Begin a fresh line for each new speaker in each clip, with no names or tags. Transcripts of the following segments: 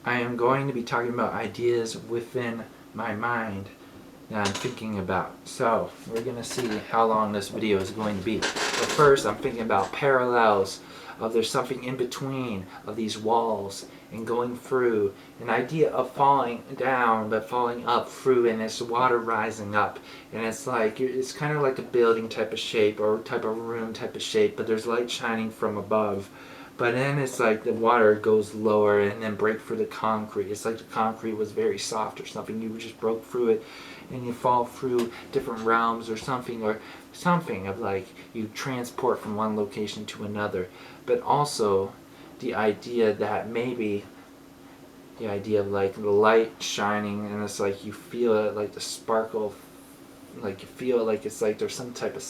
I am going to be talking about ideas within my mind that I'm thinking about. So we're going to see how long this video is going to be. But first, I'm thinking about parallels of there's something in between of these walls and going through an idea of falling down but falling up through, and it's water rising up, and it's like it's kind of like a building type of shape or type of room type of shape, but there's light shining from above. But then it's like the water goes lower and then break through the concrete. It's like the concrete was very soft or something. You just broke through it and you fall through different realms or something of like you transport from one location to another. But also the idea that maybe the idea of like the light shining and it's like you feel it, like the sparkle, like you feel like it's like there's some type of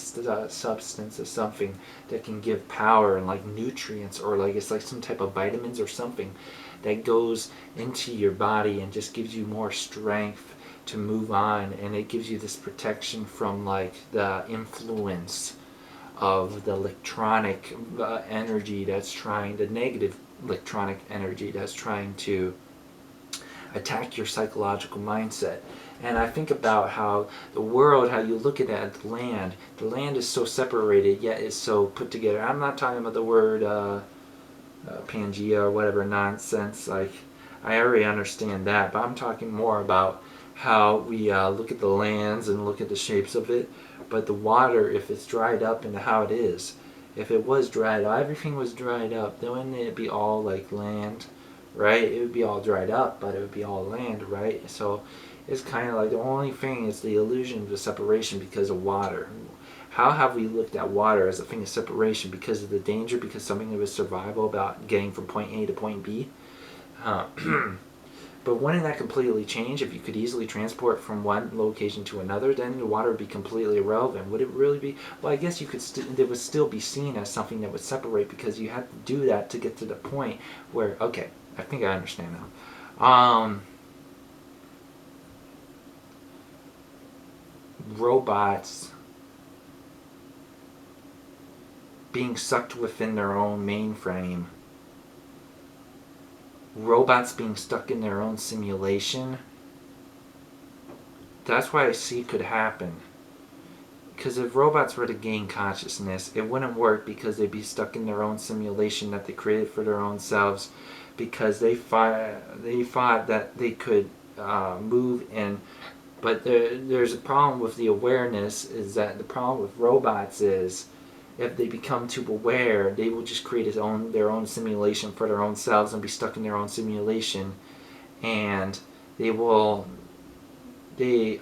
substance or something that can give power and like nutrients, or like it's like some type of vitamins or something that goes into your body and just gives you more strength to move on, and it gives you this protection from like the influence of the electronic energy that's trying, the negative electronic energy that's trying to attack your psychological mindset. And I think about how the world, how you look at it, the land is so separated yet is so put together. I'm not talking about the word Pangea or whatever nonsense, like I already understand that, but I'm talking more about how we look at the lands and look at the shapes of it. But the water, if it's dried up into how it is, if it was dried up, everything was dried up, then wouldn't it be all like land, right? It would be all dried up, but it would be all land, right? So it's kind of like the only thing is the illusion of the separation because of water. How have we looked at water as a thing of separation? Because of the danger, because something that was survival about getting from point A to point B? Uh, but wouldn't that completely change if you could easily transport from one location to another? Then the water would be completely irrelevant. Would it really be? Well, I guess you could. It would still be seen as something that would separate because you had to do that to get to the point where. Okay, I think I understand now. Robots being sucked within their own mainframe, robots being stuck in their own simulation. That's what I see could happen. Because if robots were to gain consciousness, it wouldn't work because they'd be stuck in their own simulation that they created for their own selves, because they thought that they could move in. But there's a problem with the awareness, is that the problem with robots is if they become too aware, they will just create their own simulation for their own selves and be stuck in their own simulation, and they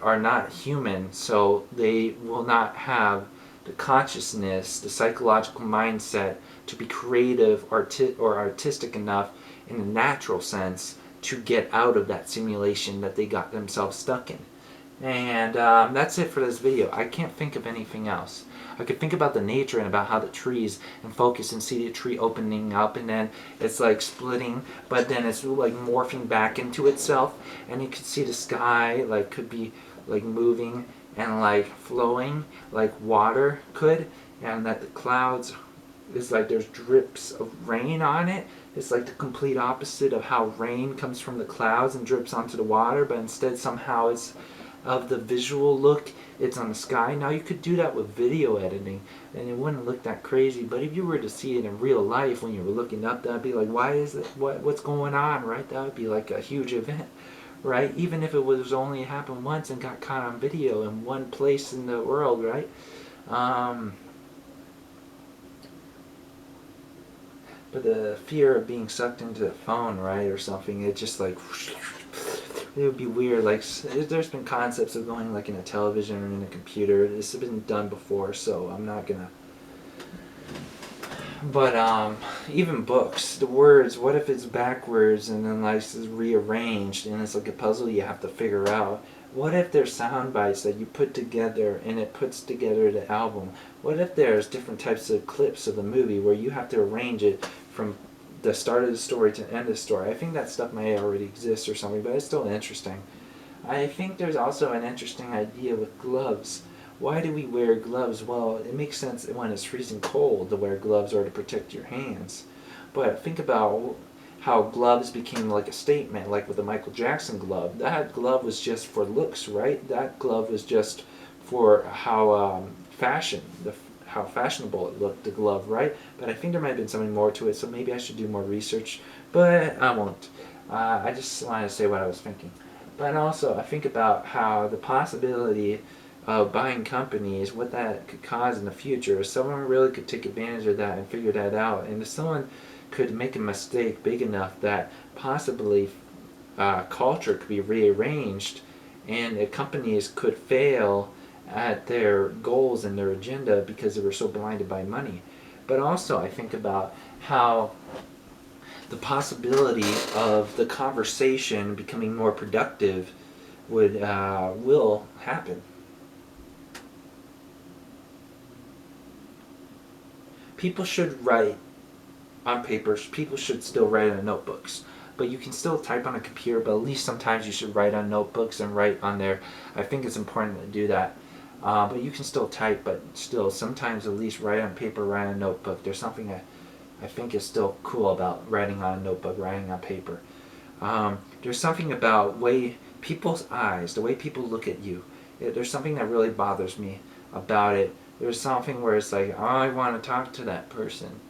are not human, so they will not have the consciousness, the psychological mindset to be creative or artistic enough in a natural sense to get out of that simulation that they got themselves stuck in. And that's it for this video. I can't think of anything else. I could think about the nature and about how the trees and focus and see the tree opening up and then it's like splitting, but then it's like morphing back into itself, and you could see the sky like could be like moving and like flowing like water could, and that the clouds is like there's drips of rain on it. It's like the complete opposite of how rain comes from the clouds and drips onto the water, but instead somehow it's of the visual look, it's on the sky. Now you could do that with video editing and it wouldn't look that crazy, but if you were to see it in real life when you were looking up, that'd be like, why is it, what's going on, right? That would be like a huge event, right? Even if it was only happened once and got caught on video in one place in the world, right? But the fear of being sucked into the phone, right, or something, it just like it would be weird. Like there's been concepts of going like in a television or in a computer. This has been done before, so I'm not gonna. But even books, the words. What if it's backwards and then like it's rearranged and it's like a puzzle you have to figure out? What if there's sound bites that you put together and it puts together the album? What if there's different types of clips of the movie where you have to arrange it from the start of the story to the end of the story? I think that stuff may already exist or something, but it's still interesting. I think there's also an interesting idea with gloves. Why do we wear gloves? Well, it makes sense when it's freezing cold to wear gloves or to protect your hands. But think about how gloves became like a statement, like with the Michael Jackson glove. That glove was just for looks, right? That glove was just for how how fashionable it looked, the glove, right? But I think there might have been something more to it, so maybe I should do more research, but I won't. I just wanted to say what I was thinking. But also, I think about how the possibility of buying companies, what that could cause in the future, if someone really could take advantage of that and figure that out, and if someone could make a mistake big enough that possibly culture could be rearranged, and companies could fail at their goals and their agenda because they were so blinded by money. But also, I think about how the possibility of the conversation becoming more productive will happen. People should write on papers. People should still write on notebooks. But you can still type on a computer, but at least sometimes you should write on notebooks and write on there. I think it's important to do that. But you can still type, but still sometimes at least write on paper, write on a notebook. There's something that I think is still cool about writing on a notebook, writing on paper. There's something about way people's eyes, the way people look at you. There's something that really bothers me about it. There's something where it's like, oh, I want to talk to that person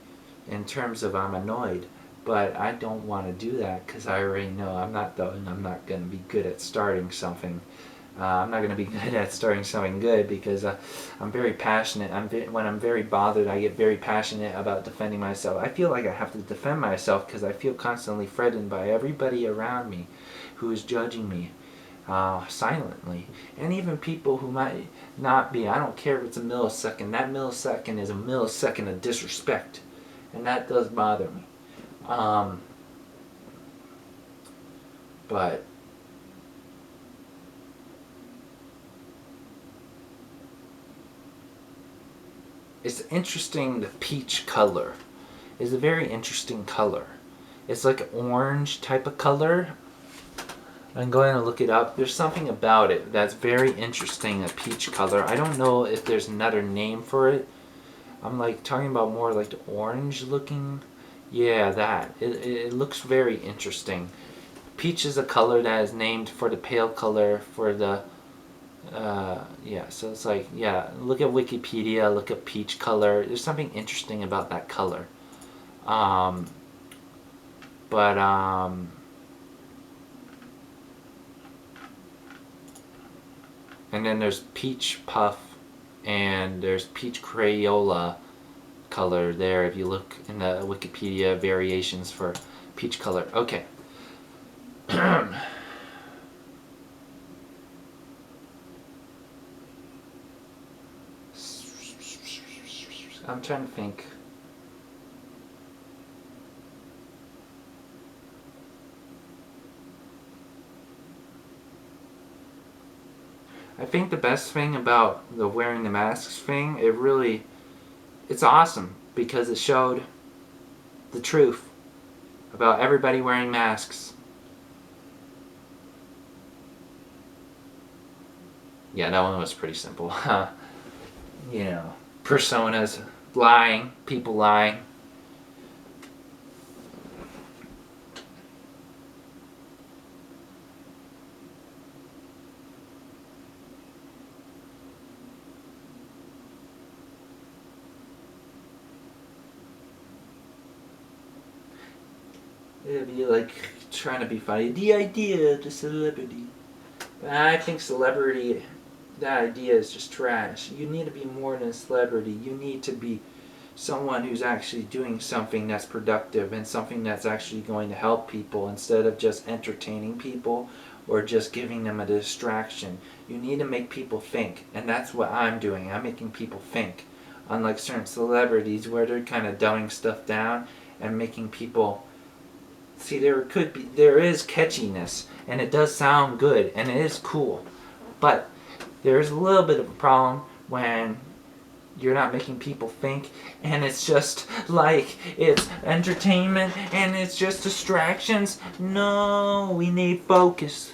in terms of I'm annoyed, but I don't want to do that because I already know I'm not going to be good at starting something. I'm not going to be good at starting something good because I'm very passionate. When I'm very bothered, I get very passionate about defending myself. I feel like I have to defend myself because I feel constantly threatened by everybody around me who is judging me silently. And even people who might not be. I don't care if it's a millisecond. That millisecond is a millisecond of disrespect. And that does bother me. But it's interesting. The peach color is a very interesting color. It's like an orange type of color. I'm going to look it up. There's something about it that's very interesting, a peach color. I don't know if there's another name for it. I'm like talking about more like the orange looking. Yeah, that. It looks very interesting. Peach is a color that is named for the pale color for the yeah, so it's like, yeah, look at Wikipedia, look at peach color. There's something interesting about that color. But and then there's peach puff and there's peach Crayola color there if you look in the Wikipedia variations for peach color. Okay. I'm trying to think. I think the best thing about the wearing the masks thing, it's awesome because it showed the truth about everybody wearing masks. Yeah, that one was pretty simple. You know, personas, lying, people lying. It'd be like trying to be funny. The idea of the celebrity. But I think celebrity, that idea is just trash. You need to be more than a celebrity. You need to be someone who's actually doing something that's productive and something that's actually going to help people instead of just entertaining people or just giving them a distraction. You need to make people think, and that's what I'm doing. I'm making people think. Unlike certain celebrities where they're kind of dumbing stuff down and making people see, there is catchiness and it does sound good and it is cool, but there's a little bit of a problem when you're not making people think and it's just like it's entertainment and it's just distractions. No, we need focus.